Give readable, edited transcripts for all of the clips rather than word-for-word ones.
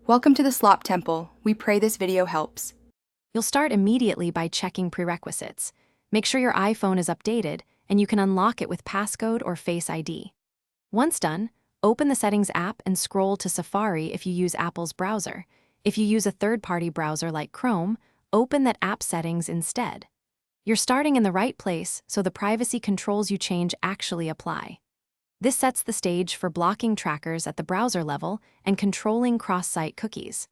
Welcome to the Slop Temple. We pray this video helps. You'll start immediately by checking prerequisites. Make sure your iPhone is updated and you can unlock it with passcode or Face ID. Once done, open the Settings app and scroll to Safari if you use Apple's browser. If you use a third-party browser like Chrome, open that app settings instead. You're starting in the right place, so the privacy controls you change actually apply. This sets the stage for blocking trackers at the browser level and controlling cross-site cookies.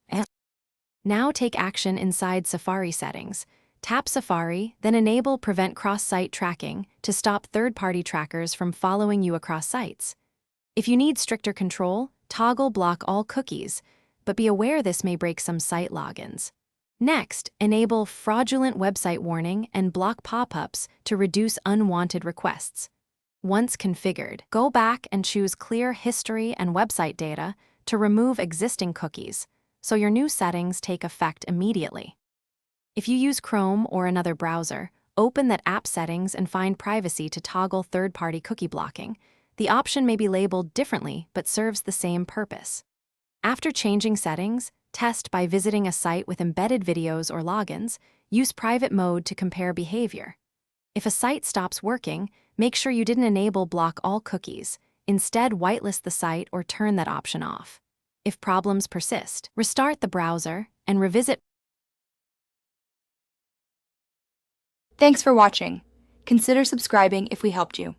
Now take action inside Safari settings. Tap Safari, then enable Prevent Cross-Site Tracking to stop third-party trackers from following you across sites. If you need stricter control, toggle Block All Cookies, but be aware this may break some site logins. Next, enable Fraudulent Website Warning and block pop-ups to reduce unwanted requests. Once configured, go back and choose Clear History and Website Data to remove existing cookies, so your new settings take effect immediately. If you use Chrome or another browser, open that app settings and find Privacy to toggle third-party cookie blocking. The option may be labeled differently but serves the same purpose. After changing settings, test by visiting a site with embedded videos or logins. Use private mode to compare behavior. If a site stops working, make sure you didn't enable Block All Cookies. Instead, whitelist the site or turn that option off. If problems persist, restart the browser and revisit. Thanks for watching. Consider subscribing if we helped you.